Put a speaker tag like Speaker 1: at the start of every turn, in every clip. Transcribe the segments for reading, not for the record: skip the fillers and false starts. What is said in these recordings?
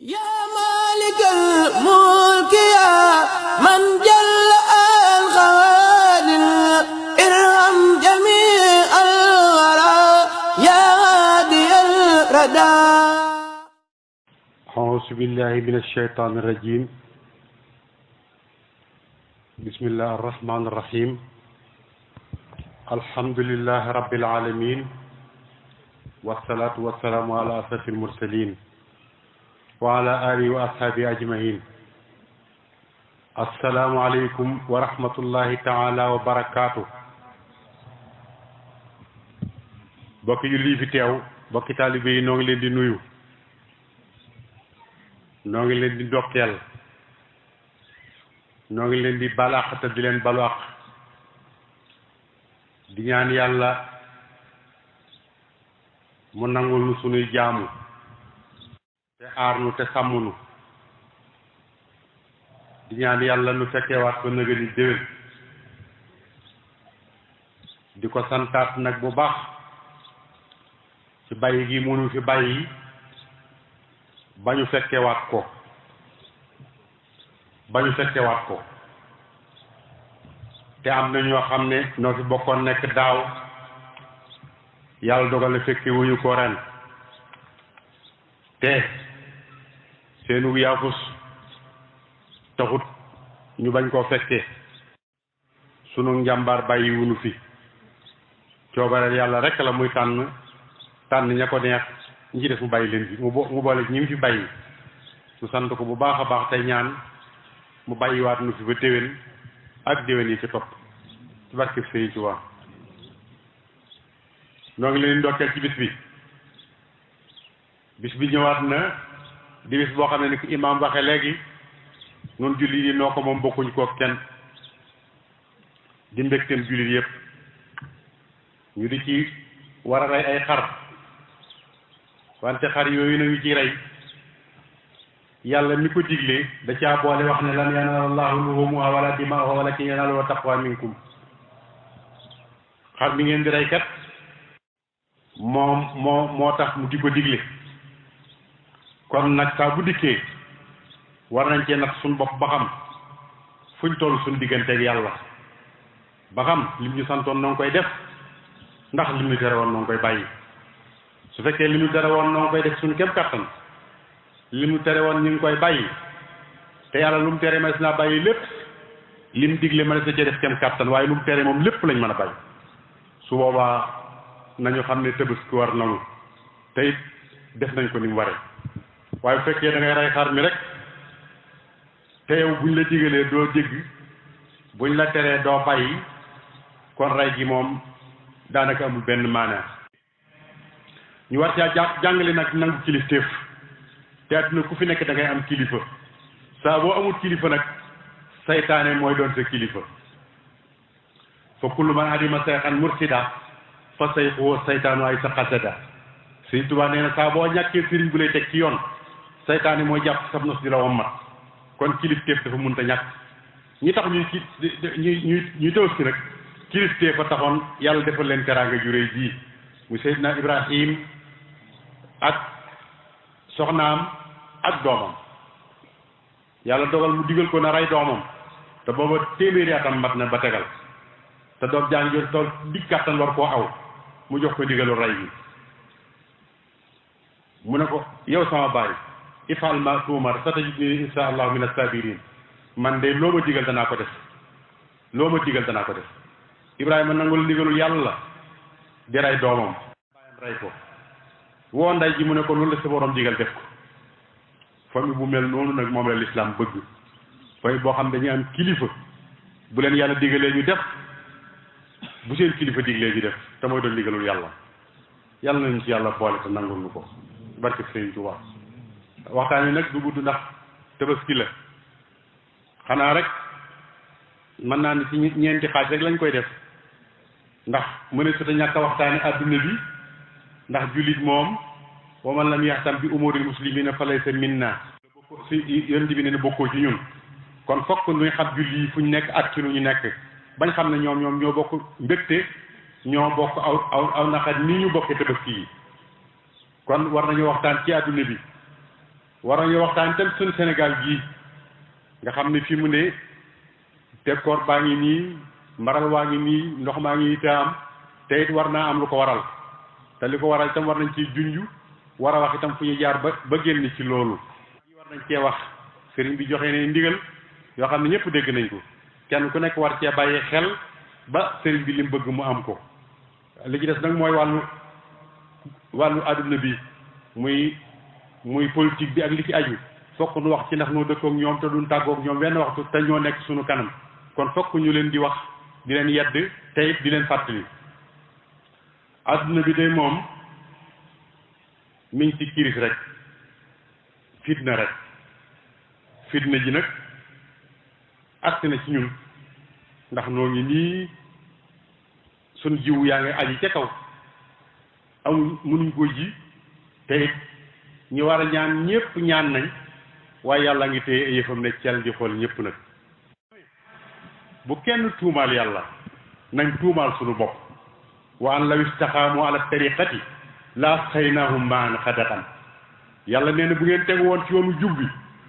Speaker 1: يا مالك الملك يا من جل الخوادم ارحم جميع الورى يا هادي الردى.
Speaker 2: أعوذ بالله من الشيطان الرجيم. بسم الله الرحمن الرحيم. الحمد لله رب العالمين والصلاة والسلام على أشرف المرسلين وعلى آله وأصحابه أجمعين. السلام عليكم ورحمة الله تعالى وبركاته. bokki julli fi teew bokki taalibe yi noo ngi leen di nuyu, noo ngi leen di ndokkeel, noo ngi leen di balaax te di leen balaax, di ñaan yàlla mu nangul nu sunuy jaamu te aar nu te sàmm nu, di ñaan yàlla nu fekkeewaat ko nëga ni déwén, di ko santaat nag bu baax ci bàyyi gi munu fi bàyyi ba ñu fekkeewaat ko te am na ñoo xam ne noo fi bokkoon nekk daaw yàlla dogal na fekke wuñu ko ren te seenu yaafus taxut ñu bañ koo fekkee. sunu njàmbaar bàyyi wunu fi, coobare yàlla rek la muy tànn ña ko neex, ñi ci def mu bàyyi leen fi mu boole ñi fi bàyyi. su sant ko bu baax a baax tey ñaan mu bàyyiwaat nu fi ba déwén ak déwén yi ci topp ci barke Sëriñ Tuubaa. noo ngi leen ndokkeel ci bis bi ñëwaat na di bis boo xam ne ni ko imaam waxe léegi noonu jullit yi noo ko moom bokkuñ koo kenn, di mbégteem jullit yépp ñu di ci war a rey ay xar, wante xar yooyu nañu ci rey yàlla mi ko diglee da caa boole wax ne lan yanaala llaahu luhuumuhaa wala dimaa'uhaa walaakin yanaaluhu taqwaa minkum. xar mi ngeen di rey kat moo tax mu di ko digle. kon nag saa bu dikkee war nañ cee nag suñ bopp ba xam fuñ toll suñ digganteeg yàlla, ba xam lim ñu santoon noo ngi koy def ndax lim ñu tere woon noo ngi koy bàyyi. su fekkee lim ñu tere woon noo ngi koy def suñu kem kattan, lim ñu tere woon ñu ngi koy bàyyi, te yàlla lu mu tere ma des naa bàyyi lépp, lim digle ma des na cee def kem kattan, waaye lu mu tere moom lépp lañ mën a bàyyi. su boobaa nañu xam ne Tabaski war nañu te it def nañ ko ni mu waree. waaye bu fekkee da ngay rey xar mi rek te yow buñ la digalee doo dégg, buñ la teree doo bàyyi, kon rey gi moom daanaka amul benn maanaa. ñu war caa jàngale nag nangu kilifteef, te àdduna ku fi nekk da ngay am kilifa. saa boo amul kilifa nag saytaane mooy doon sa kilifa. fa kullu man adima sayxan mursida fa sayxu saytaanu ay sa xasada. Sëriñ Tuubaa nee na saa boo ñàkkee sëriñ bu lay teg ci yoon, saytaane mooy jàpp sab nos di la wommat. kon kilifteef dafa mënta ñàkk. ñi tax ñuy Tabaski nag kilifteef a taxoon yàlla defal leen teraanga ju réy ji mu Seydina Ibrahim ak soxnaam ak doomam. yàlla dogal mu digal ko na rey doomam, te booba téeméeri atam mat na ba tegal, te doom jaa ngi tool dig kàttan war koo aw, mu jox ko digalu rey bi. mu ne ko yow sama baay ifal ma tuumar satajidni insha allahu min as-sabirin. man de loo ma digal danaa ko def, Ibrahima nangul digalul yàlla di rey doomam, baayam rey ko. woo nday ji mu ne ko loolu la sa borom digal def ko. famille bu mel noonu nag moom la lislaam bëgg, famille boo xam dañuy am kilifa, bu leen yàlla digalee ñu def, bu seen kilifa diglee ñu def, te mooy doon digalul yàlla. yàlla nañu ci yàlla boole te nangul nu ko barke Sëriñ Tuubaa. waxtaan wi nag du gudd ndax Tabaski la, xanaa rek mën naa ne ci ñeenti xaaj rek lañ koy def, ndax mëne su ta ñàkk a waxtaane adduna bi, ndax jullit moom wa man lam yaxtam bi umuril muslimina fa laysa minna. si yonent bi ne bokkoo ci ñun. kon fokk nuy xam julli yi fu ñu nekk ak ci lu ñu nekk, bañ xam ne ñoom ñoo bokk mbégte, ñoo bokk aw naqar nii ñu bokkee Tabaski yi. kon war nañu waxtaan ci adduna bi war nañu waxtaan itam suñu Sénégal gii nga xam ne fi mu ne tekkoor baa ngi nii mbaral waa ngi nii ndox maa ngi te am te it war naa am lu ko waral te li ko waral itam war nañ ci junj war a wax itam fu ñu jaar ba génn ci loolu war nañ cee wax sëriñ bi joxe ne ndigal yoo xam ne ñëpp dégg nañ ko kenn ku nekk war cee bàyyi xel ba sëriñ bi li mu bëgg mu am ko li ci des nag mooy wàllu adduna bi muy politique bi ak li ci aju fokk nu wax ci ndax noo dëkkook ñoom te duñ tàggook ñoom wenn waxtu te ñoo nekk suñu kanam kon fokk ñu leen di wax di leen yedd te it di leen fàttali adduna bi de moom mi ngi ci kiris rek fitna ji nag agsi na ci ñun ndax noo ngi nii suñ jiw yaa ngi aji ca kaw amul mënuñ ko ji te it ñi war a ñaan ñépp ñaan nañ waaye yàlla ngi téye yëfam ne cel di xool ñépp nag bu kenn tuumaal yàlla nañ tuumaal suñu bopp wa an law istaxaamu ala tariqati la asqaynaahum maan xadaqan yàlla nee na bu ngeen tegu woon ci yoonu jub bi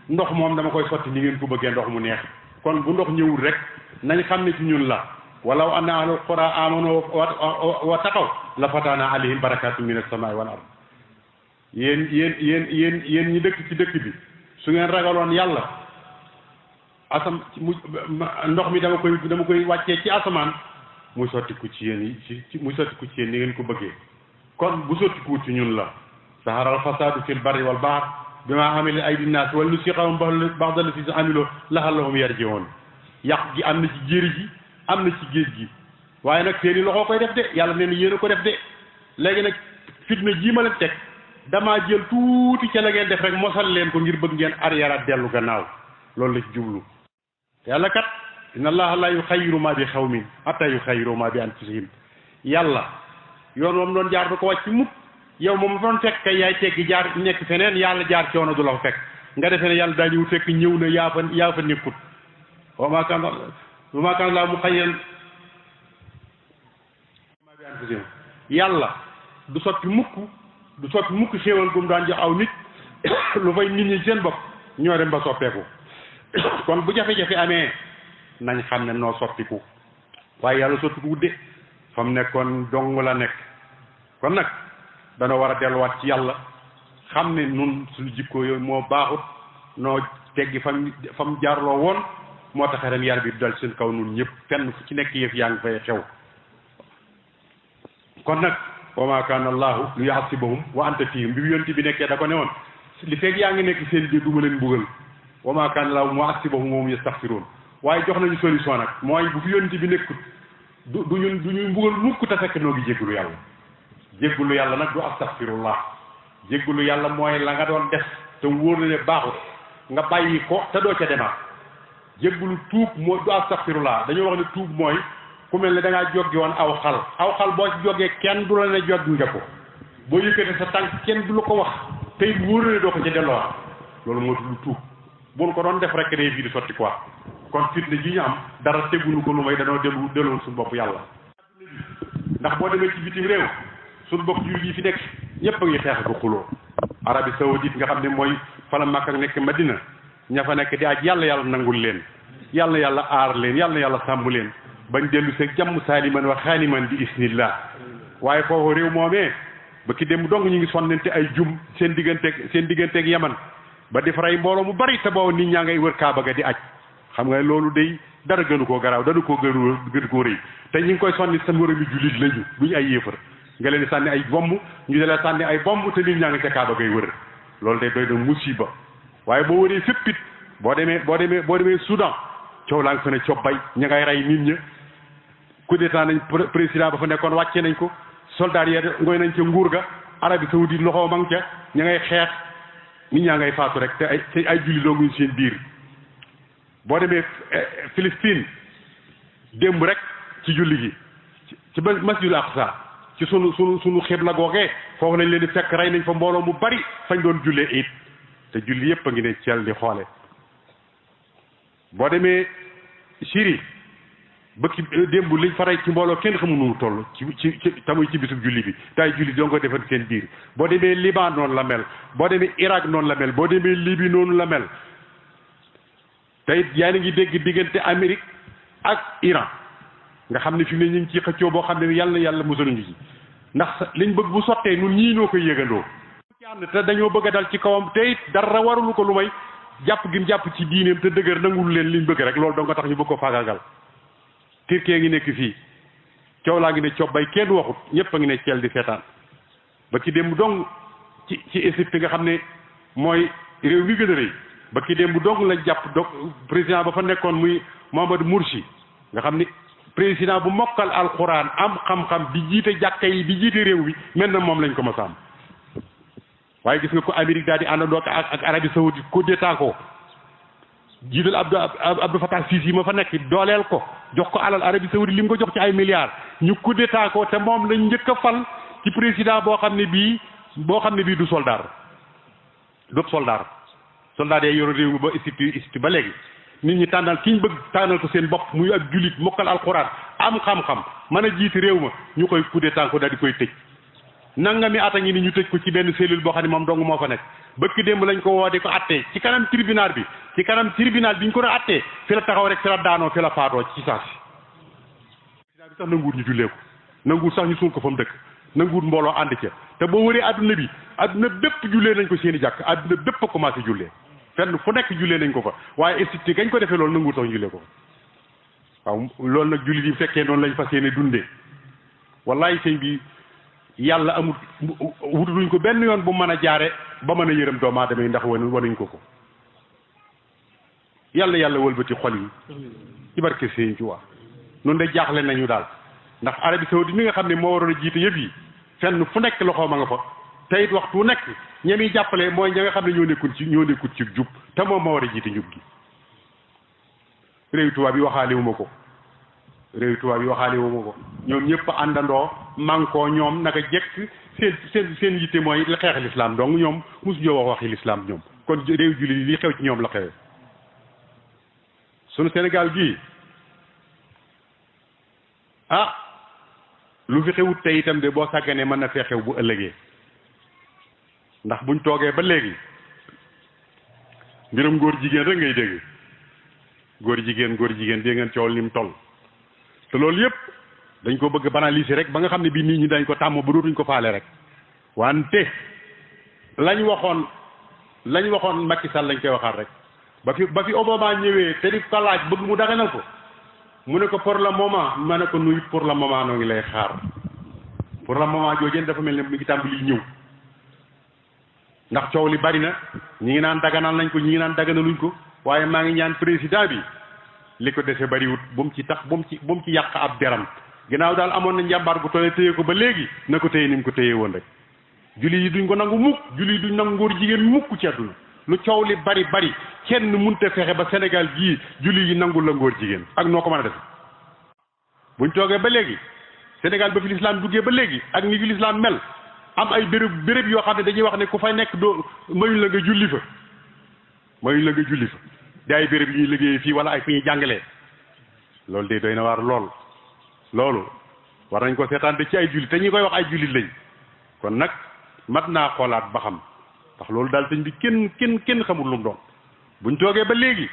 Speaker 2: ndox moom dama koy sotti ni ngeen ko bëggee ndox mu neex kon bu ndox ñëwul rek nañ xam ne ci ñun la walaw anna ahlul qura amanu wa taqaw la fataana alayhim barakatun min as-samaa'i wal ard yéen ñi dëkk ci dëkk bi su ngeen ragaloon yàlla ndox mi dama koy wàccee ci asamaan muy sottiku ci yéen muy sottiku ci yéen ni ngeen ko bëggee kon bu sottikuwut ci ñun la saharal fasadu fil barri wal bahr bima amila aydi nnaas wal nusiqahum ba'da llazii amilu la'allahum yarji'un yàq gi am na ci jéeri ji am na ci géej gi waaye nag seeni loxo koy def de yàlla nee na yéen a ko def de léegi nag fitna jii ma leen teg damaa jël tuuti ca la ngeen def rek mosal leen ko ngir bëgg ngeen arrière dellu gannaaw loolu la ci jublu yàlla kat inna allaha la yuxayyiru ma bi xawmin hatta yuxayyiru ma bi anfusihim yàlla yoon moom doon jaar du ko wàcc mukk yow moom doon fekk kay yaay teggi jaar nekk feneen yàlla jaar coono du la fa fekk nga defee ne yàlla daa ñëw fekk ñëw na yaa fa nekkut wa maa kaana laa muxayyiran ma bi anfusihim yàlla du sotti mukk xéewal gum daan jox aw nit lu fay nit ñi seen bopp ñoo dem ba soppeeku kon bu jafe-jafe amee nañ xam ne noo soppiku waaye yàlla soppiku de fa mu nekkoon dong la nekk kon nag dana war a delluwaat ci yàlla xam ne nun suñu jikko yooyu moo baaxut noo teggi fam jaarloo woon moo tax ren yar bi dal seen kaw nun ñëpp fenn fu ci nekk yëf yaa ngi fay xew kon nag wa maa kaana allaahu li yu'azzibahum wa anta fiihim bi yonent bi nekkee da ko ne woon li fekk yaa ngi nekk seen biir du ma leen mbugal wa maa kaana allaahu mu'azzibahum wa hum yastaghfiruun waaye jox nañu solution nag mooy bu fi yonent bi nekkut du ñuy mbugal mukk te fekk noo ngi jéggulu yàlla nag du astaghfirullah jéggulu yàlla mooy la nga doon def te wóor na ne baaxut nga bàyyi ko te doo ca demaat jéggulu tuub mooy du astaghfirullah dañoo wax ne tuub mooy ku mel ne da ngaa joggi woon aw xal boo ci jógee kenn du la ne joggi nga ko boo yëkkatee sa tànk kenn du la ko wax te it wóor na ne doo ko ca delloowaat loolu moo tudd tuub buñ ko doon def rek day fii di sotti quoi kon fitna ji ñu am dara teguñu ko lu may danoo delluwoon suñu bopp yàlla ndax boo demee ci bitim réew suñu bopp jur yi fi nekk ñëpp a ngi xeex ak xuloo Arabie Saoudite nga xam ne mooy fala Makka nekk Madina ña fa nekk di aj yàlla nangul leen yàlla aar leen yàlla sàmm leen bañ dellu see jàmm saaliman wa xaaniman bi isnillah waaye foofu réew moomee ba ki dem dong ñu ngi sonnante ay jum seen digganteeg Yaman ba di faray mbooloo mu bari te boobu nit ñaa ngay wër Kaaba ga di aj xam nga loolu day dara gënu koo garaaw dara gënu koo rëy te ñu ngi koy sonni sa moroom yi jullit lañu duñu ay yéefar nga leen di sànni ay bomb ñu de la sànni ay bomb te nit ñaa ngi ca Kaaba gay wër loolu day doy na musiba waaye boo wëree féppit boo demee Soudan coow laa ngi fa ne cobbay ña ngay rey nit ña coup d'état nañ président ba fa nekkoon wàcce nañ ko soldat yi ngoy nañ ca nguur ga Arabie Saoudite loxo ma ngi ca ña ngay xeex nit ñaa ngay faatu rek te ay julli doo ngi seen biir boo demee Philistine démb rek ci julli gi ci masjidul Aqsa ci sunu xibla googee foofu lañ leen di fekk rey nañ fa mbooloo mu bari fañ doon jullee it te julli yépp a ngi ne ceel di xoole boo demee Syrie bëkki démb liñ faray ci mbooloo kenn xamul nu mu toll ci tamuy ci bisub julli bi tay julli doo ko defal seen biir boo demee Liban noonu la mel boo demee Irak noonu la mel boo demee Libye noonu la mel tey yaa ngi dégg diggante Amérique ak Iran nga xam ne fi mu ne ñu ngi ci xëccoo boo xam ne yàlla musal ñu ci ndax liñ bëgg bu sottee ñun ñii noo koy yëgandoo ci ànd te dañoo bëgg a dal ci kawam te it dara warulu ko lu may jàpp gi mu jàpp ci diineem te dëgër nangul leen liñ bëgg rek loolu dong nga tax ñu bëgg ko faagaagal Turquie ngi nekk fii coow laa ngi ne cobbay kenn waxut ñëpp a ngi ne ceel di seetaan ba ki démb dong ci Égypte nga xam ne mooy réew mi gën a rëy ba ki démb dong lañ jàpp donc président ba fa nekkoon muy Mohamed Morsi nga xam ni président bu mokkal alxuraan am xam-xam di jiite jàkka yi di jiite réew mi mel na moom lañ ko mos a am waaye gis nga ko Amérique daal di àndandoo ak Arabie Saoudite coup d'état ko jiital Abdou Fattah Sisi ma fa nekk dooleel ko jox ko alal Arabie Saoudite li mu ko jox ci ay milliards ñu coup d'état ko te moom lañ njëkk a fal ci président boo xam ne bii du soldat soldat yi yoroon réew mi ba Égypte ba léegi nit ñi tànnal ki ñu bëgg tànnal ko seen bopp muy ak jullit mokkal alxuraan am xam-xam mën a jiite réew ma ñu koy coup d'état ko daal di koy tëj nangami at a ngi ni ñu tëj ko ci benn cellule boo xam ne moom dong moo fa nekk bëkk démb lañ ko woo di ko attee ci kanam tribunal bi ñu ko doon attee fi la taxaw rek fi la daanoo fi la faatoo ci saasi président bi sax nanguwut ñu jullee ko nanguwut sax ñu suul ko fa mu dëkk nanguwut mbooloo ànd ca te boo wëree adduna bépp jullee nañ ko seen i jàkk adduna bépp a commencé jullee fenn fu nekk jullee nañ ko fa waaye Égypte gañ ko defee loolu nanguwut sax ñu jullee ko fa waaw loolu nag jullit yi fekkee noonu lañ fas yéene dundee wallaay sëñ bi yàlla amul wutuduñ ko benn yoon bu mën a jaare ba mën a yërëm doomu aadama yi ndax wanuñ ko yàlla wëlbati xol yi ci barke Sëñ Tuubaa noonu de jaaxle nañu daal ndax Arabie Saoudite mi nga xam ne moo waroon a jiite yëpp yi fenn fu nekk loxoom a nga fa te it waxtu nekk ñemi jàppale mooy ña nga xam ne ñoo nekkul ci jub te moom moo war a jiite njub gi réew tubaab yi waxaale wu ma ko ñoom ñëpp àndandoo mànkoo ñoom naka jekk seen yitte mooy xeex lislaam donc ñoom mosu ñoo waxi lislaam ñoom kon réew jullit li xew ci ñoom la xewee sunu Sénégal gii lu fi xewut tey itam de boo sàgganee mën na fee xew bu ëllëgee ndax buñ toogee ba léegi mbirum góor jigéen rek ngay dégg góor jigéen dégg ngeen coow ni mu toll te loolu yëpp dañ ko bëgg banaliser rek ba nga xam ne bii nit ñi dañ ko tàmm ba dootuñ ko faale rek wante lañ waxoon Macky Sall lañ koy waxaat rek ba fi Obama ñëwee te di ko laaj bëgg mu daganal ko mu ne ko pour le moment ma ne ko nuyu pour le moment noo ngi lay xaar pour le moment joojeen dafa mel ne mi ngi tàmbali ñëw ndax coow li bari na ñi ngi naan daganal nañ ko ñi ngi naan daganaluñ ko waaye maa ngi ñaan président bi li ko dese bariwut bu mu ci yàq ab deram ginnaaw daal amoon na njàmbaar gu tooy téye ko ba léegi na ko téye ni mu ko téye woon rek julli yi duñ ko nangu mukk julli yi duñ nangu ngóor jigéen mukk ci àdduna lu coow li bari kenn mënta fexe ba Sénégal gii julli yi nangul la ngóor jigéen ak noo ko mën a def buñ toogee ba léegi Sénégal ba fi lislaam duggee ba léegi ak ni fi lislaam mel am ay béréb yoo xam ne dañuy wax ne ku fay nekk doo mayuñ la nga julli fa di ay béréb yi ñuy liggéeyee fii wala ay fi ñuy jàngalee loolu de doy na waar loolu war nañ ko seetaan de ci ay jullit te ñi koy wax ay jullit lañ kon nag mat naa xoolaat ba xam ndax loolu daal sëñ bi kenn xamul lu mu doon buñ toogee ba léegi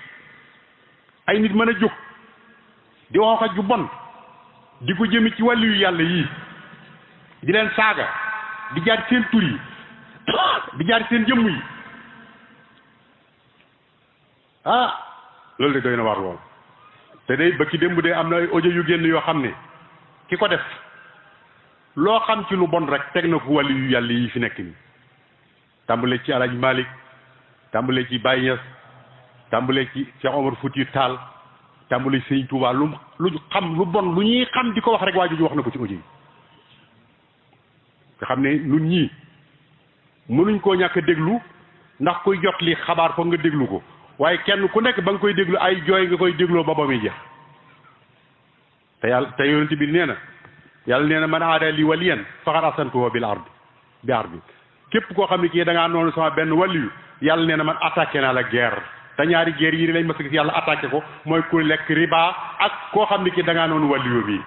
Speaker 2: ay nit mën a jóg di wax ak ju bon di ko jëme ci wàllu yu yàlla yii di leen saaga di jaar seen tur yi di jaar seen jëmm yi loolu de doy na waar lool te day ba ki démb de am na ay audio yu génn yoo xam ne ki ko def loo xam ci lu bon rek teg na ko wàllu yu yàlla yi fi nekk nii tàmbale ci Alaaji Malik tàmbale ci Baye Niass tàmbale ci Cheikh Omar Fouti Tall tàmbale ci Sëñ Touba lu xam lu bon lu ñuy xam di ko wax rek waa jooju wax na ko ci audio yi nga xam ne nun ñii mënuñ koo ñàkk a déglu ndax kuy jot li xabaar foog nga déglu ko waaye kenn ku nekk ba nga koy déglu ay jooy nga koy dégloo ba muy jeex te yonent bi nee na yàlla nee na man aada li waliyan faqad asantuhu bi ardi képp koo xam ne kii da ngaa noonu sama benn waliyu yàlla nee na man attaqué naa la guerre te ñaari guerre yi lañ mas a gis yàlla attaqué ko mooy ku lekk riba ak koo xam ne ki da ngaa noonu wàllu bi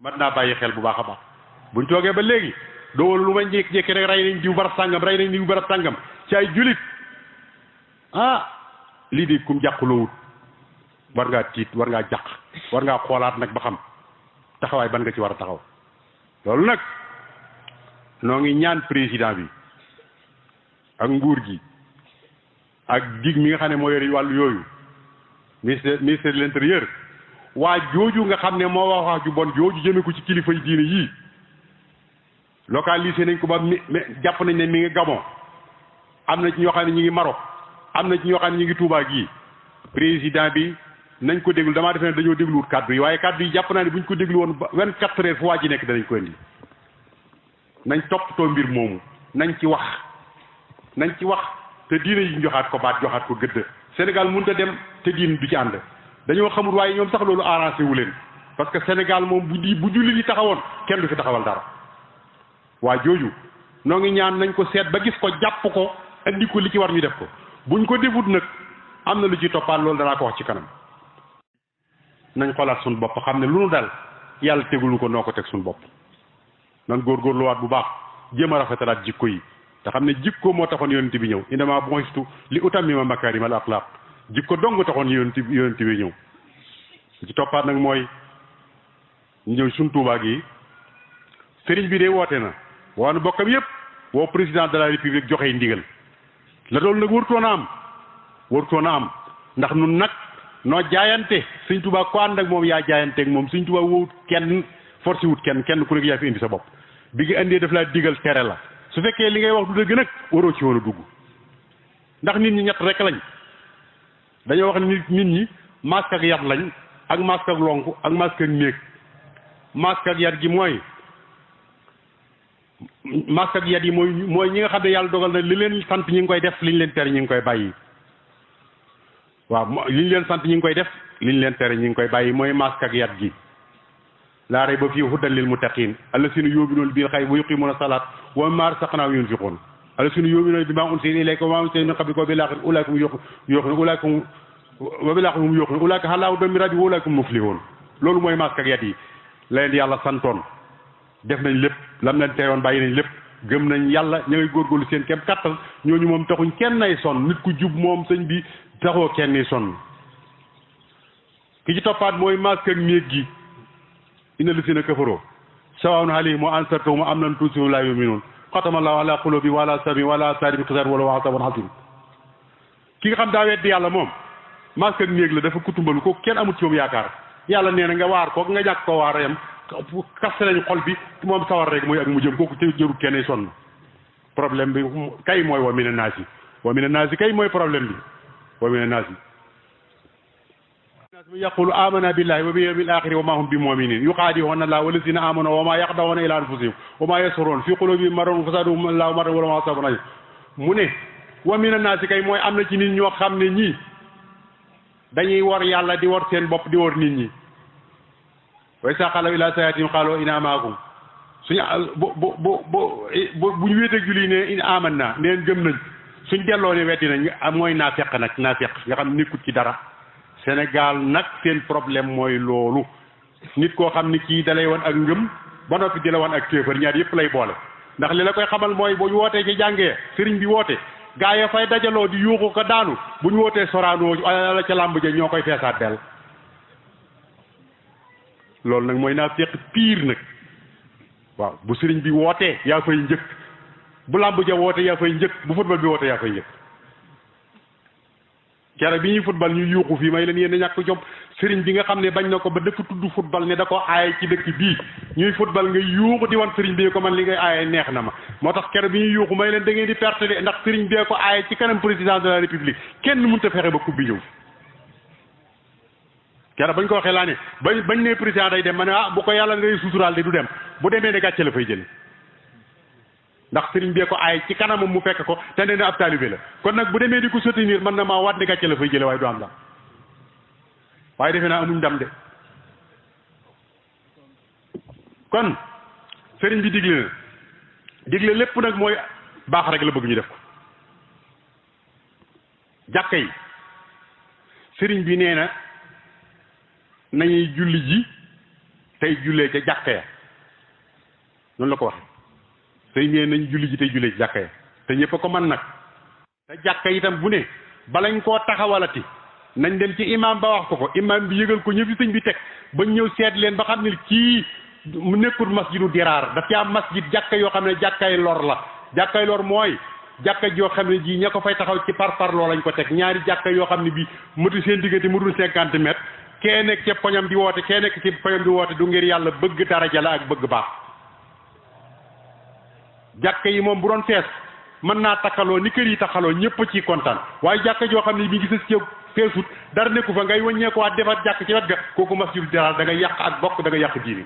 Speaker 2: mat naa bàyyi xel bu baax a baax buñ toogee ba léegi doo lu ma jékki-jékki rek rey nañ diw barab sàngam rey nañ diw barab sàngam ci ay julit lii de kum jàqulowut war ngaa tiit war ngaa jàq war ngaa xoolaat nag ba xam taxawaay ban nga ci war a taxaw loolu nag noo ngi ñaan président bi ak nguur gi ak dig mi nga xam ne moo yore wàllu yooyu ministère de l'intérieur waa jooju nga xam ne moo wax ju bon jooju jëme ko ci kilifa yi diine yii localisé nañ ko ba jàpp nañ ne mi ngi Gabon am na ci ñoo xam ne ñu ngi Maroc am na ci ñoo xam ne ñu ngi Touba gii président bi nañ ko déglu damaa defe ne dañoo dégluwut kàddu yi waaye kàddu yi jàpp naa ne buñ ko déglu woon ba 24 heures fu waa ji nekk danañ ko indi nañ toppatoo mbir moomu nañ ci wax te diine yi ñu joxaat ko baat joxaat ko gëdd Sénégal mënut a dem te diine du ci ànd dañoo xamul waaye ñoom sax loolu arrangé wu leen parce que Sénégal moom bu jullit yi taxawoon kenn du fi taxawal dara waa jooju noo ngi ñaan nañ ko seet ba gis ko jàpp ko andi ko li ci war ñu def ko buñ ko defut nag am na lu ci toppaat loolu danaa ko wax ci kanam nañ xoolaat suñu bopp xam ne lu nu dal yàlla tegulu ko noo ko teg suñu bopp nan góorgóorluwaat bu baax jéem a rafetalaat jikko yi te xam ne jikko moo taxoon yonent bi ñëw innamaa bu'istu li utammima makaarimal axlaaq jikko dong taxoon yonent bi ñëw ci toppaat nag mooy ñëw suñ Tuubaa gi sëriñ bi de woote na waanu bokkam yépp woo président de la république joxe ndigal la doon nag warutoon a am ndax nun nag noo jaayante Sëriñ Tuubaa ko ànd ak moom yaa jaayanteeg moom Sëriñ Tuubaa wowut kenn forcé wut kenn ku nekk yaa fi indi sa bopp bi nga indee daf laa digal tere la su fekkee li ngay wax du dëgg nag waroo ci woon a dugg ndax nit ñi ñett rek lañ dañoo wax nit ñi masque ak yat lañ ak masque ak lonk ak masque ak néeg masque ak yat gi mooy masque ak yat yi mooy ñi nga xam ne yàlla dogal na li leen sant ñi ngi koy def li ñu leen tere ñi ngi koy bàyyi waaw li ñu leen sant ñi ngi koy def li ñu leen tere ñi ngi koy bàyyi mooy masque ak yat gi laa rayba fii hudan lil muttaqiin allaziina yu'minuuna bil ghaybi wa yuqiimuuna salaata wa mimmaa razaqnaahum yunfiquun allaziina yu'minuuna bimaa unzila ilayka wa maa unzila min qablika wa bil aaxirati ulaa'ika hum yuuqinuun ulaa'ika alaa hudan min rabbihim wa ulaa'ika hum muflihuun loolu mooy masque ak yat yi la leen yàlla santoon def nañ lépp lam leen teyoon bàyyi nañ lépp gëm nañ yàlla ña ngay góorgóorlu seen kem kattan ñooñu moom taxuñ kenn nay sonn nit ku jub moom sëñ bi taxoo kenn nay sonn ki ci toppaat mooy masque ak néeg gi inna llaziina kafaroo sawaa'un alayhim a anzartahum am lam tunzirhum laa yu'minuun xatama llaahu alaa quluubihim wa alaa sam'ihim wa alaa absaarihim gishaawatun wa lahum azaabun aziim ki nga xam daa weddi yàlla moom masque ak néeg la dafa kutumbalu ko kenn amul ci moom yaakaar yàlla nee na nga waar ko nga ñàkk ko waar yam kaste nañu xol bi moom sawar rek mooy ak mu jëm kooku te jëru kenn sonn problème bi kay mooy wa mina naasi kay mooy problème bi wa mina naasi yaqulu amana billahi wa bil yawmil akhir wa ma hum bi mu'minin yuqadi'una allaha wallazina amanu wa ma yaqda'una ila anfusihim wa ma yasrun fi qulubihim maradun fazaduhum allahu maradan wa lahum azabun alim mu ne wa mina naasi kay mooy am na ci nit ñoo xam ne ñii dañuy war yàlla di war seen bopp di war nit ñi wa izaa xalaw ilaa shayaatinihim qaaluu innaa ma'akum suñu bu ñu wéeteeg julli ne in amanna neen gëm nañ suñ delloo ne weddi nañ mooy naafeq nga xam nekkut ci dara Sénégal nag seen problème mooy loolu nit koo xam ni kii dalay wan ak ngëm ba noppi di la wan ak kéefër ñaar yëpp lay boole ndax li la koy xamal mooy bu ñu wootee ci jàngee sëriñ bi woote gaa ya fay dajaloo di yuuxu ko daanu bu ñu wootee soraanoo la ca làmb ja ñoo koy feesaat del loolu nag mooy naa fekk pire nag waaw bu sëriñ bi wootee yaa fay njëkk bu làmb ja woote yaa fay njëkk bu football bi woote yaa fay njëkk kere bi ñuy football ñu yuuxu fii may leen yéen ñàkk jom sëriñ bi nga xam ne bañ na ko ba dafa tudd football ne da ko aaye ci dëkk bii ñuy football nga yuuxu di wan sëriñ bi ko man li ngay aaye neex na ma moo tax kere bi ñuy yuuxu may leen da ngeen di perte de ndax sëriñ bee ko aaye ci kanam président de la république kenn mënut a fexe ba coupe bi ñëw kere bañ ko waxee laa ne bañ ne président day dem ma ne bu ko yàlla ngay suturaal de du dem bu demee ne gàcce la fay jël ndax sëriñ bee ko aay ci kanamam mu fekk ko te nee na ab taalibe la kon nag bu demee di ko soutenir mën na maa waat ne gàcce la fay jële waaye du am ndam waaye defe naa amuñ ndam de kon sëriñ bi digle lépp nag mooy baax rek la bëgg ñu def ko jàkka yi sëriñ bi nee na nañuy julli ji tey jullee ca jàkka ya noonu la ko waxe sëriñ bi nee nañ julli ji tey jullee ci jàkka ya te ñëpp a ko man nag te jàkka itam bu ne balañ koo taxawalati nañ dem ci imam ba wax ko imam bi yëgal ko ñëpp ci sëñ bi teg ba ñëw seet leen ba xam ne kii mu nekkul masjidu diraar daf ci am masjid jàkka yoo xam ne jàkkay lor la jàkkay lor mooy jàkka joo xam ne ji ña ko fay taxaw ci par loo lañ ko teg ñaari jàkka yoo xam ne bi mëtu seen diggante mu dul 50 mètres kee nekk ca poñam di woote kee nekk ci poñam di woote du ngir yàlla bëgg daraja la ak bëgg baax jàkka yi moom bu doon fees mën naa takkaloo ni kër yi takkaloo ñëpp ci kontaan waaye jàkka joo xam ne bi gis ci feesut dara nekku fa ngay wàññeeku waat defar jàkk ci wet ga kooku masjidu diraar da nga yàq ak bokk da nga yàq diini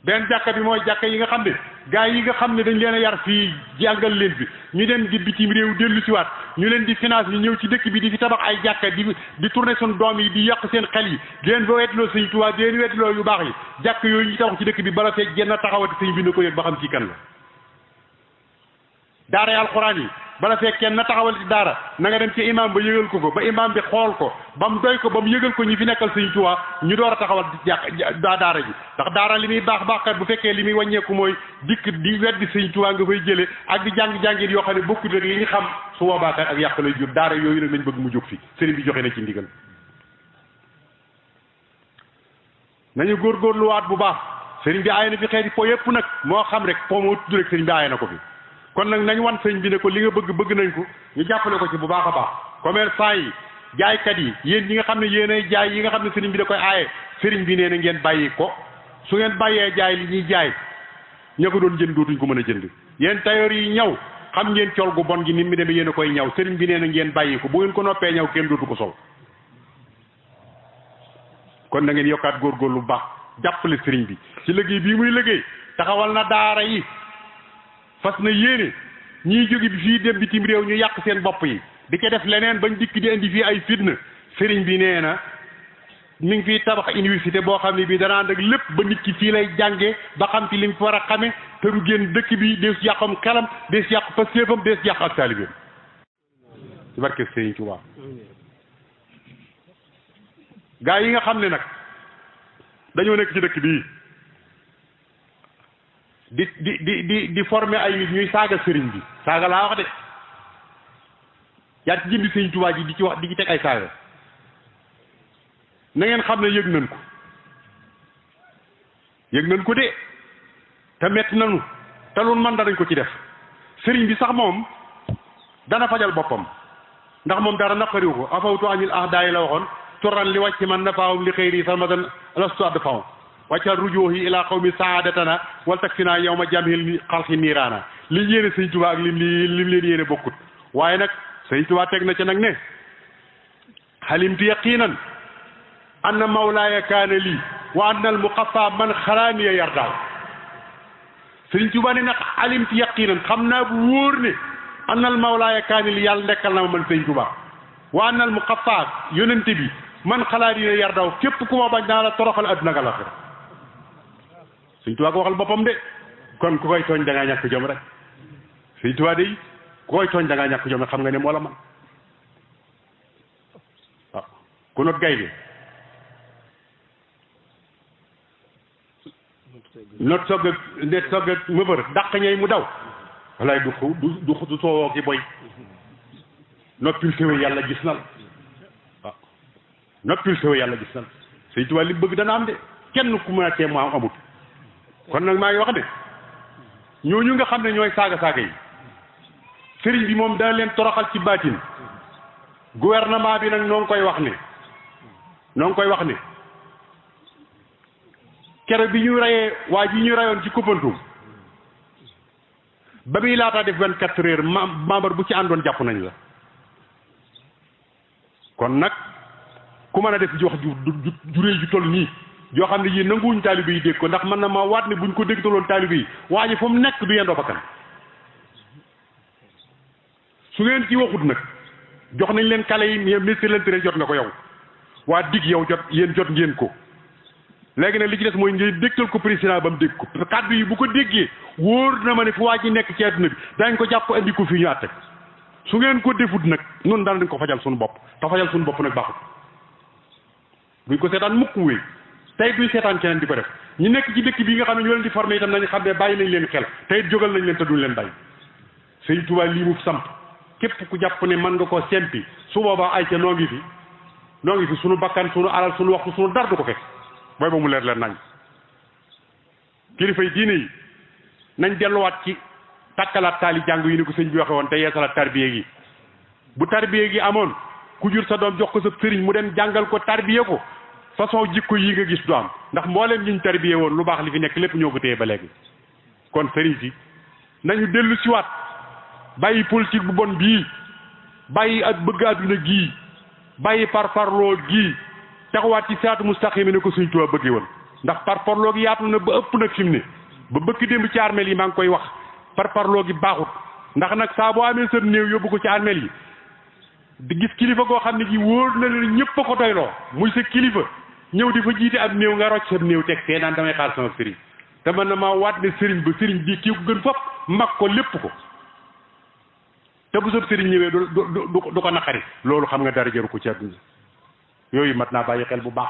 Speaker 2: benn jàkka bi mooy jàkka yi nga xam ne gars yi nga xam ne dañ leen a yar fii jàngal leen fi ñu dem di bitim réew dellu si waat ñu leen di finance yi ñëw ci dëkk bi di fi tabax ay jàkka di tourner suñu doom yi di yàq seen xel yi di leen ba wetloo sëñ Tuubaa di leen wetloo yu baax yi jàkk yooyu ñu tabax ci dëkk bi bala fee genn taxawati sëñ bi na ko yëg ba xam ci kan la daara alxuraan yi bala fee kenn na taxawal ci daara na nga dem ci imam ba yëgal ko ba imam bi xool ko ba mu doy ko ba mu yëgal ko ñi fi nekkal sëñ Tuubaa ñu door a taxawal daara ji ndax daara li muy baax kat bu fekkee li muy wàññeeku mooy dikk di weddi sëñ Tuubaa nga fay jëlee ak di jàng-jàngit yoo xam ne bokkut ak li ñu xam su boobaa kat ak yàq lay jur daara yooyu nag lañ bëgg mu jóg fi sëriñ bi joxe na ci ndigal nañu góorgóorluwaat bu baax sëriñ bi aay na fi xeeti po yëpp nag moo xam rek po moo tudd rek sëriñ bi aay na ko fi kon nag nañ wan sëñ bi ne ko li nga bëgg nañ ko ñu jàppale ko ci bu baax a baax commerçant yi jaaykat yi yéen ñi nga xam ne yéenay jaay yi nga xam ne sëriñ bi da koy aaye sëriñ bi nee na ngeen bàyyi ko su ngeen bàyyee jaay li ñuy jaay ña ko doon jënd dootuñ ko mën a jënd yéen tailleur yi ñaw xam ngeen col gu bon gi ni mu demee yéen a koy ñaw sëriñ bi nee na ngeen bàyyi ko bu ngeen ko noppee ñaw kenn dootu ko sol kon na ngeen yokkaat góorgóorlu bu baax jàppale sëriñ bi ci liggéey bii muy liggéey taxawal na daara yi fas na yéene ñiy jóge bi fii dem bitim réew ñu yàq seen bopp yi di ca def leneen bañ dikk di indi fii ay fitna sëriñ bi nee na mi ngi fiy tabax université boo xam ne bii dana ànd ak lépp ba nit ki fii lay jàngee ba xam ci li mu war a xame te du génn dëkk bi dees yàqam xelam dees yàq pastéefam dees yàq ak taalibeem ci barke sëriñ Tuubaa gaa yi nga xam ne nag dañoo nekk ci dëkk bii di former ay nit ñuy saaga sëriñ bi saaga laa wax de yaa ci jëmbi sëriñ Tuubaa ji di ci wax di ci teg ay saaga na ngeen xam ne yëg nañ ko de te metti nañu te loolu man danañ ko ci def sëriñ bi sax moom dana fajal boppam ndax moom dara naqariwu ko afawtu anil ahdaay la waxoon turan li wàcc man nafaawum li xëyri sarmadan lastu add faw wàccal rujuhi ila qawmi saadatana wal takfina yawma jamhil xalqi niiraana liñ yéene sëñ Tuubaa ak lim leen yéene bokkut waaye nag sëñ Tuubaa teg na ca nag ne xalimtu yaqinan anna mawlaaya kaana lii wa anna al muqaffa man xaraaniya yardaaw sëñ Tuubaa ne nag xalimtu yaqinan xam naa bu wóor ne anna al mawlaaya kaana lii yàlla nekkal na ma man sëñ Tuubaa wa anna al muqaffa yonente bi man xaraaniya yardaaw képp ku ma bañ naa la toroxal adduna nga la sëñ Tuubaa ko waxal boppam de kon ku koy tooñ da ngaa ñàkk jom rek sëñ Tuubaa de ku koy tooñ da ngaa ñàkk jom rek xam nga ne moo la man waaw ku not gaynde not sogg ak mëbër dàq ñey mu daw walaay du soowoo ki boy noppil séwé yàlla gis na la waaw noppil séwé yàlla gis na la sëñ Tuubaa li bëgg dana am de kenn ku mën a tee mu amut kon nag maa ngi wax ne ñooñu nga xam ne ñooy saaga yi sëriñ bi moom dana leen toroxal ci baatin gouvernement bi nag noo ngi koy wax ne kere bi ñu reyee waa ji ñu reyoon ci Koupentoum ba muy laataa def 24 heures membre bu ci àndoon jàpp nañ la kon nag ku mën a def wax ju réy ju toll nii yoo xam ne yii nanguwuñ taalibe yi dégg ko ndax mën na ma waat ne buñ ko déggtaloon taalibe yi waa ji fu mu nekk du yendoo bakkan su ngeen ci waxut nag jox nañ leen kale yi ministre de l'Intérieur jot nga ko yow waa dig yow jot ngeen ko léegi nag li ci des mooy ngay dégtal ko président ba mu dégg ko kàddu yi bu ko déggee wóor na ma ne fu waa ji nekk ci àdduna bi dañ ko jàpp andi ko fii ñu àtte su ngeen ko defut nag noonu daan dañ ko fajal suñu bopp te fajal suñu bopp nag baaxut buñ ko seetaan mukk wéy tey duñ seetaan keneen di ko def ñi nekk ci dëkk bi nga xam ne ñoo leen di formé itam nañu xam ne bàyyi nañ leen xel tey jógal nañ leen te duñ leen bàyyi sëñ Tuubaa lii mu samp képp ku jàpp ne mën nga koo sempi su boobaa ay ca noo ngi fi suñu bakkan suñu alal suñu waxtu suñu dar du ko fekk booy ba mu leer leen nañ kilifay diine yi nañ delluwaat ci takkalaat taali jàng yi ni ko sëñ bi waxe woon te yeesalaat tarbiye gi bu tarbiye gi amoon ku jur sa doom jox ko sa sëriñ mu dem jàngal ko tarbiye ko façon jikko yi nga gis du am ndax mbooleem ñiñ tarbiye woon lu baax li fi nekk lépp ñoo ko téye ba léegi kon sëriñ si nañu dellu siwaat bàyyi politique bu bon bii bàyyi ak bëgg àdduna gii bàyyi parparloo gii taxawaat ci siraatu mustaqim ne ko Sëriñ Tuubaa bëggee woon ndax parparloo gi yaatu na ba ëpp nag fi mu ne ba bëkk démb ci armeel yi maa ngi koy wax parparloo gi baaxut ndax nag saa boo amee sa néew yóbbu ko ci armeel yi di gis kilifa goo xam ne gi wóor na leen ñëpp a ko doyloo muy sa kilifa ñëw di fa jiite ab néew nga rocc sa néew teg fee naan damay xaar sama sëriñ te man na maa waat ne sëriñ ba sëriñ bi kii ko gën fop mag ko lépp ko te bu sab sëriñ ñëwee du ko naqari loolu xam nga dara jaru ko ci àdduna yooyu mat naa bàyyi xel bu baax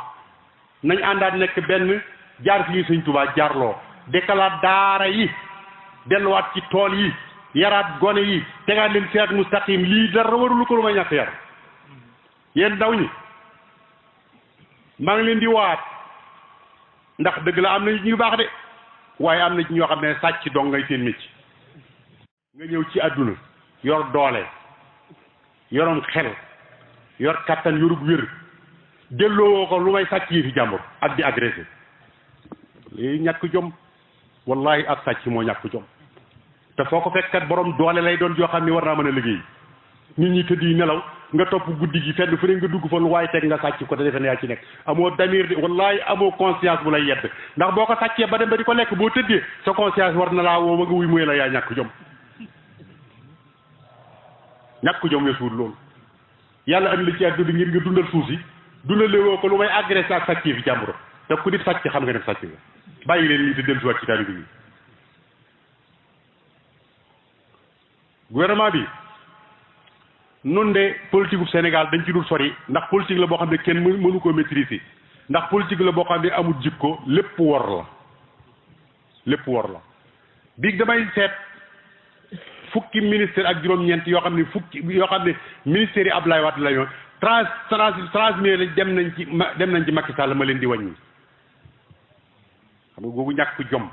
Speaker 2: nañ àndaat nekk benn jaar fi ñu Sëñ Tuubaa jaarloo dekkalaat daara yi delluwaat ci tool yi yaraat gone yi tegaat leen siraat mustaqim lii dara warulu ko lu may ñàkk yar yéen ndaw ñi maa ngi leen di waat ndax dëgg la am na ñu baax de waaye am na ci ñoo xam ne sàcc dong ngay seen mécc nga ñëw ci àdduna yor doole yoroon xel yor kattan yorug wér delloo ko lu may sàcc yi fi jàmbur ak di agressé lii ñàkk jom wallahi ak sàcc moo ñàkk jom te foo ko fekkat borom doole lay doon joo xam ne war naa mën a liggéey nit ñi tëdd yi nelaw nga topp guddi gi fenn fu ne nga dugg fa lu waaye teg nga sàcc ko te defe ne yaa ci nekk amoo damir de wallahi amoo conscience bu lay yedd ndax boo ko sàccee ba dem ba di ko lekk boo tëddee sa conscience war na laa woo ma nga wuy muy la yaa ñàkk jom ñàkk jom weesuwul loolu yàlla andi la ci àdduna bi ngir nga dundal suuf si dundale woo ko lu may agressé ak sàcc fi jàmburo te ku di sàcc xam nga ne sàcc nga bàyyi leen lii te dellu si waat ci taalibe bi gouvernement bi nun de politique bu Sénégal dañ ci dul sori ndax politique la boo xam ne kenn mënu koo maîtriser ndax politique la boo xam ne amul jikko lépp wor la biig damay seet fukki ministère ak juróom-ñeent yoo xam ne ministère yi Abdoulaye Wade la ñoon transmis lañ dem nañ ci Macky Sall ma leen di wàññi xam nga googu ñàkk jom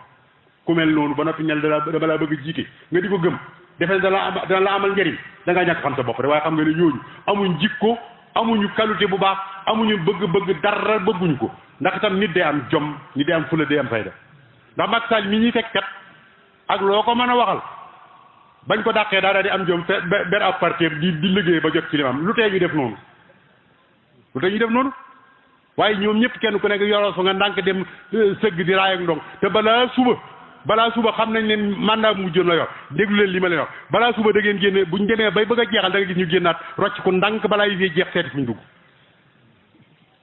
Speaker 2: ku mel noonu ba noppi ñel dama laa bëgg a jiite nga di ko gëm defe dana la amal njëriñ da ngaa ñàkk xam sa bopp rek waaye xam nga ne ñooñu amuñ jikko amuñu qualité bu baax amuñu bëgg dara bëgguñu ko ndax itam nit day am jom nit day am fula day am fayda ndax Macky Sall mi ñuy fekk kat ak loo ko mën a waxal bañ ko dàqee daa di am jom ber ab parti di liggéey ba jot ci li am lu tee ñu def noonu waaye ñoom ñëpp kenn ku nekk yoroo fa nga ndànk dem sëgg di raay ak ndong te balaa suba xam nañ ne mandat mu jëm la yor déglu leen li ma leen wax balaa suba da ngeen génne buñ demee bay bëgg a jeexal da nga gis ñu génnaat rocc ko ndànk balaa yi fee jeex seeti fuñ dugg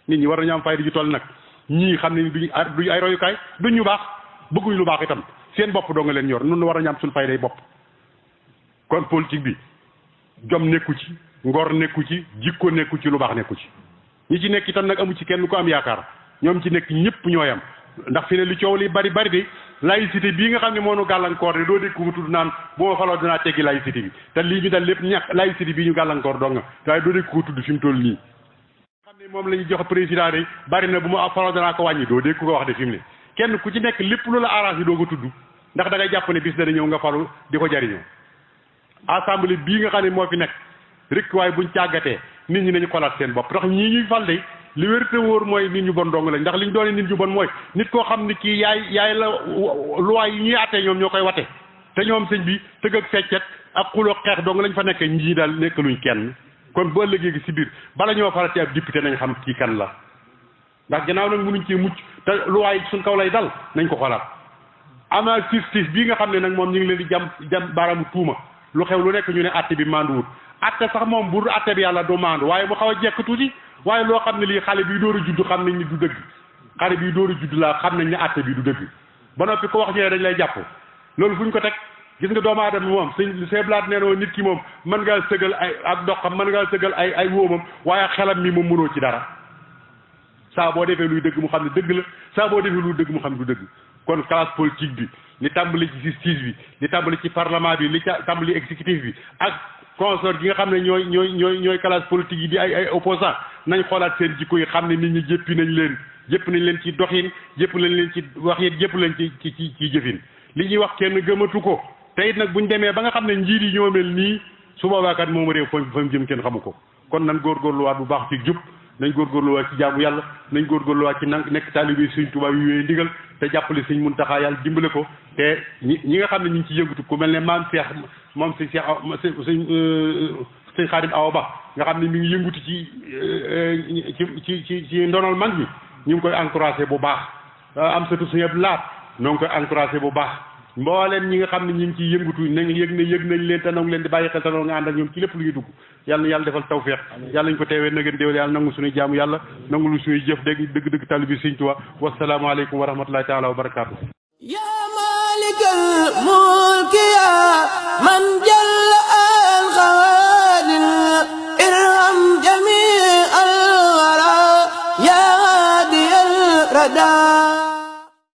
Speaker 2: nit ñi war nañu am fayda ju toll nag ñii xam ne duñu ay royukaay duñ ñu baax bëgguñ lu baax itam seen bopp doo nga leen yor nun war nañu am suñ fayday bopp kon politique bi jom nekku ci ngor nekku ci jikko nekku ci lu baax nekku ci ñi ci nekk itam nag amu ci kenn ko am yaakaar ñoom ci nekk ñëpp ñooyam ndax fi ne li coow li bari de laïcité bii nga xam ne moo nu gàllankoor de doo dégg ko tudd naan bu ma faloo dinaa teggi laïcité bi te lii ñu dal lépp ñàkk laïcité bii ñu gàllankoor doo nga waaye doo dégg ko tudd fi mu toll nii xam ne moom la ñu jox président de bari na bu ma faloo danaa ko wàññi doo dégg ko wax de fi mu ne kenn ku ci nekk lépp lu la arrangé doo ko tudd ndax da ngay jàpp ne bis dana ñëw nga falu di ko jariñoo assemblée bii nga xam ne moo fi nekk rek waaye buñ càggatee nit ñi nañu xolaat seen bopp ndax ñii ñuy fal de li wér te wóor mooy nit ñu bon dong lañ ndax liñ doone nit ñu bon mooy nit koo xam ne kii yaay la loi yi ñuy attee ñoom ñoo koy wate te ñoom sëñ bi tëgg ak feccet ak xuloo xeex dong lañ fa nekkee ñii daal nekkaluñ kenn kon bu ëllëgee gi si biir bala ñoo farati ab député nañ xam kii kan la ndax gannaaw nag mënuñ cee mucc te loi yi suñ kaw lay dal nañ ko xolaat ama justice bii nga xam ne nag moom ñu ngi leen di jam baaraamu tuuma lu xew lu nekk ñu ne atte bi manduwut atte sax moom bu atte bi yàlla du mandu waaye mu xaw a jekk tuuti waaye loo xam ne lii xale bii door a judd xam nañ ni du dëgg xale bii door a judd laa xam nañ ne atte bi du dëgg ba noppi ko wax ñëwee dañ lay jàpp loolu fu ñu ko teg gis nga doomu aadama moom sëñ blaat nee na nit ki moom mën ngaa sëgal ay ak doxam mën ngaa sëgal ay wóomam waaye xelam mi moom mënoo ci dara saa boo defee luy dëgg mu xam ne dëgg la saa boo defee luy dëgg mu xam ne du dëgg kon classe politique bi li tàmbali ci justice bi li tàmbali ci parlement bi li tàmbali exécutif bi ak consort gi nga xam ne ñooy classe politique yi di ay opposant nañ xoolaat seen jikko yi xam ne nit ñi jëpp nañ leen ci doxin jëpp nañ leen ci waxin jëpp leen ci jëfin li ñuy wax kenn gëmatu ko te it nag buñ demee ba nga xam ne njiit yi ñoo mel nii su boobaa kat moom réew fa mu jëm kenn xamu ko kon nan góorgóorluwaat bu baax ci jub nañ góorgóorluwaat ci jaamu yàlla nañ góorgóorluwaat ci nekk taalibe Sëñ Tuubaa yu yooyu ndigal te jàppale Sëñ Muntaxaa yàlla dimbale ko te ñi nga xam ne ñu ngi ci yëngatu ku mel ne maam Cheikh moom sëñ Xaadim Awa Ba nga xam ne mi ngi yëngatu ci ndonal mag ñi ñu ngi koy encouragé bu baax am satu Sëñ Abdu Lahat ñoo ngi koy encouragé bu baax mbooleem ñi nga xam ne ñu ngi ciy yëngatu nañ yëg nañ leen te nangu leen di bàyyi xel te nangu nga ànd ak ñoom ci lépp lu ñuy dugg yàlla na yàlla defal tawfeex yàlla nañ ko teewee na ngeen déwél yàlla nangu suñuy jaamu yàlla nangu lu suñuy jëf dëgg taalibe Sëñ Tuubaa wasalaamu aleykum wa rahmatullahi taala wa barakaatu
Speaker 1: ya malikal mulki ya man jalla al qawadir irham jami al wara ya hadi al rada